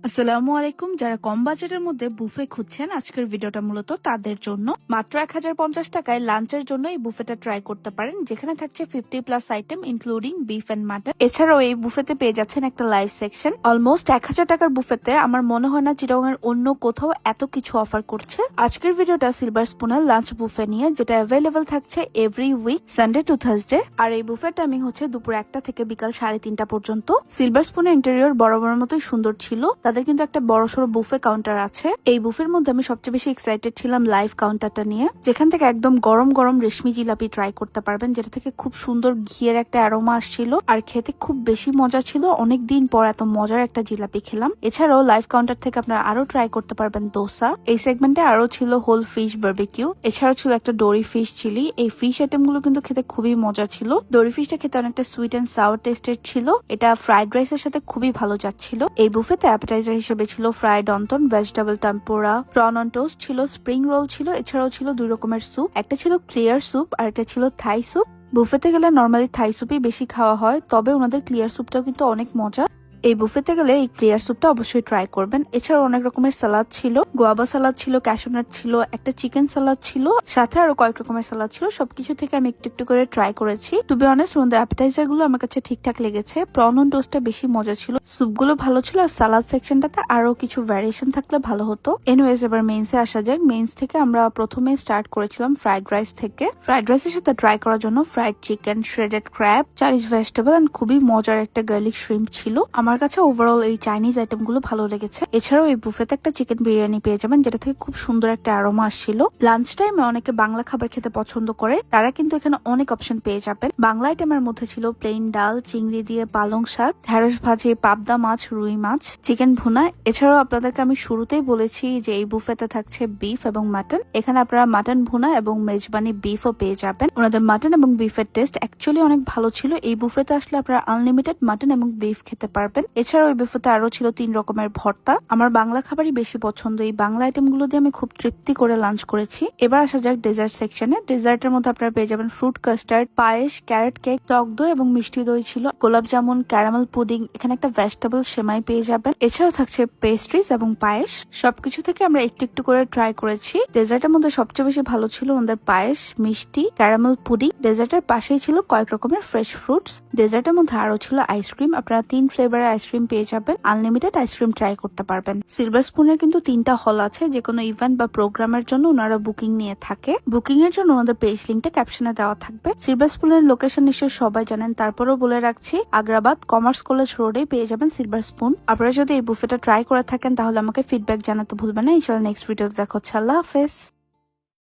আসসালামু আলাইকুম। যারা কম বাজেটের মধ্যে বুফে খুঁজছেন, আজকের ভিডিওটা মূলত তাদের জন্য। মাত্র 1050 টাকায় লাঞ্চের জন্য এই বুফেটা ট্রাই করতে পারেন, যেখানে থাকছে 50+ item including beef and mutton. এছাড়াও এই বুফেতে পেয়ে যাচ্ছেন একটা লাইভ সেকশন। অলমোস্ট 1000 টাকার বুফেতে আমার মনে হয় না চিটাগাং এর অন্য কোথাও এত কিছু অফার করছে। আজকের ভিডিওটা সিলভার স্পুনের লাঞ্চ বুফে নিয়ে, যেটা অ্যাভেলেবল থাকছে every week Sunday to Thursday. আর এই বুফের টাইমিং হচ্ছে দুপুর 1টা থেকে বিকাল 3:30 পর্যন্ত। সিলভার স্পুনের ইন্টেরিয়র বরাবর মতোই সুন্দর ছিল। তাদের কিন্তু একটা বড়সড় বুফে কাউন্টার আছে। এই বুফের মধ্যে আমি সবচেয়ে বেশি এক্সাইটেড ছিলাম লাইভ কাউন্টারটা নিয়ে, যেখান থেকে একদম গরম গরম রেশমি জিলাপি ট্রাই করতে পারবেন, যেটা থেকে খুব সুন্দর ঘিয়ের একটা অ্যারোমা আসছিল আর খেতে খুব বেশি মজা ছিল। অনেক দিন পর এত মজার একটা জিলাপি খেলাম। এছাড়াও লাইভ কাউন্টার থেকে আপনারা আরো ট্রাই করতে পারবেন দোসা। এই সেগমেন্টে আরো ছিল হোল ফিশ বারবিকিউ, এছাড়াও ছিল একটা ডোরি ফিশ চিলি। এই ফিশ আইটেম গুলো কিন্তু খেতে খুবই মজা ছিল। ডোরি ফিশটা খেতে অনেকটা সুইট এন্ড সাওয়ার টেস্টের ছিল। এটা ফ্রাইড রাইসের সাথে খুবই ভালো যাচ্ছিল। এই বুফেতে অ্যাপেটাইজার হিসেবে ছিল fried wonton, vegetable টেম্পোরা, prawn on toast ছিল, স্প্রিং রোল ছিল, এছাড়াও ছিল 2 রকমের স্যুপ। একটা ছিল ক্লিয়ার স্যুপ আর একটা ছিল থাই স্যুপ। বুফেতে গেলে নর্মালি থাই স্যুপই বেশি খাওয়া হয়, তবে ওনাদের ক্লিয়ার স্যুপটাও কিন্তু অনেক মজা। এই বুফেতে গেলে এই ক্লিয়ার স্যুপটা অবশ্যই ট্রাই করবেন। এছাড়াও অনেক রকমের সালাদ ছিল, গোয়াবা সালাদ ছিল, ক্যাশনাট ছিল, একটা চিকেন সালাদ ছিল, সাথে আরো কয়েক রকমের সালাদ ছিল। সবকিছু থেকে আমি একটু একটু করে ট্রাই করেছি। টু বি অনেস্ট, ওনাদের অ্যাপেটাইজার গুলো আমার কাছে ঠিকঠাক লেগেছে। প্রন অন টোস্টটা বেশি মজা ছিল, স্যুপ গুলো ভালো ছিল, আর সালাদ সেকশনটাতে আরো কিছু ভ্যারিয়েশন থাকলে ভালো হতো। এনিওয়েজ, এবার মেইনসে আসা যাক। মেইনস থেকে আমরা প্রথমে স্টার্ট করেছিলাম ফ্রাইড রাইস থেকে। ফ্রাইড রাইসের সাথে ট্রাই করার জন্য fried chicken, shredded crab, Chinese vegetable and খুবই মজার একটা গার্লিক শ্রিম্প ছিল। আমার কাছে ওভারঅল এই চাইনিজ আইটেম গুলো ভালো লেগেছে। এছাড়াও এই বুফেতে একটা চিকেন বিরিয়ানি পেয়ে যাবেন, যেটা থেকে খুব সুন্দর একটা অ্যারোমা আসছিল। লাঞ্চ টাইমে অনেকে বাংলা খাবার খেতে পছন্দ করে, তারা কিন্তু এখানে অনেক অপশন পেয়ে যাবেন। বাংলা আইটেমের মধ্যে ছিল প্লেন ডাল, চিংড়ি দিয়ে পালং শাক, ঢেঁড়স ভাজি, পাবদা মাছ, রুই মাছ, চিকেন ভুনা। এছাড়াও আপনাদেরকে আমি শুরুতেই বলেছি যে এই বুফেতে থাকছে বিফ এবং মাটন। এখানে আপনারা মাটন ভুনা এবং মেজবানি বিফও পেয়ে যাবেন। ওনাদের মাটন এবং বিফের টেস্ট অ্যাকচুয়ালি অনেক ভালো ছিল। এই বুফেতে আসলে আপনারা আনলিমিটেড মাটন এবং বিফ খেতে পারবেন। এছাড়াও এই বুফেতে আরো ছিল 3 রকমের ভর্তা। আমার বাংলা খাবারই বেশি পছন্দ। এই বাংলা আইটেম গুলো দিয়ে আমি খুব তৃপ্তি করে লাঞ্চ করেছি। এবার আসা যাক ডেজার্ট সেকশনে। ডেজার্টের মধ্যে আপনারা পেয়ে যাবেন ফ্রুট কাস্টার্ড, পায়েস, ক্যারট কেক, টক দই এবং মিষ্টি দই ছিল, গোলাপ জামুন, ক্যারামেল পুডিং, এখানে একটা ভেজিটেবল সেমাই পেয়ে যাবেন। এছাড়াও থাকছে পেস্ট্রিজ এবং পায়েস। সবকিছু থেকে আমরা একটু একটু করে ট্রাই করেছি। ডেজার্টের মধ্যে সবচেয়ে বেশি ভালো ছিল ওনাদের পায়েস, মিষ্টি, ক্যারামেল পুডিং। ডেজার্টের পাশেই ছিল কয়েক রকমের ফ্রেশ ফ্রুটস। ডেজার্টের মধ্যে আরো ছিল আইসক্রিম। আপনারা 3 ফ্লেভারের আইসক্রিম পেয়ে যাবেন। আনলিমিটেড আইসক্রিম ট্রাই করতে পারবেন। সিলভার স্পুনের কিন্তু 3টা হল আছে। যে কোনো ইভেন্ট বা প্রোগ্রামের জন্য ওনারা বুকিং নিয়ে থাকে। বুকিং এর জন্য ওনাদের পেজ লিঙ্কটা ক্যাপশনে দেওয়া থাকবে। সিলভার স্পুনের লোকেশন নিশ্চয়ই সবাই জানেন, তারপরেও বলে রাখছি, আগ্রাবাদ কমার্স কলেজ রোডে পেয়ে যাবেন সিলভার স্পুন। আপনারা যদি এই বুফেটা ট্রাই করে থাকেন তাহলে আমাকে ফিডব্যাক জানাতে ভুলবেন না। ইনশাআল্লাহ নেক্সট ভিডিওতে দেখা হচ্ছে। আল্লাহ হাফেজ।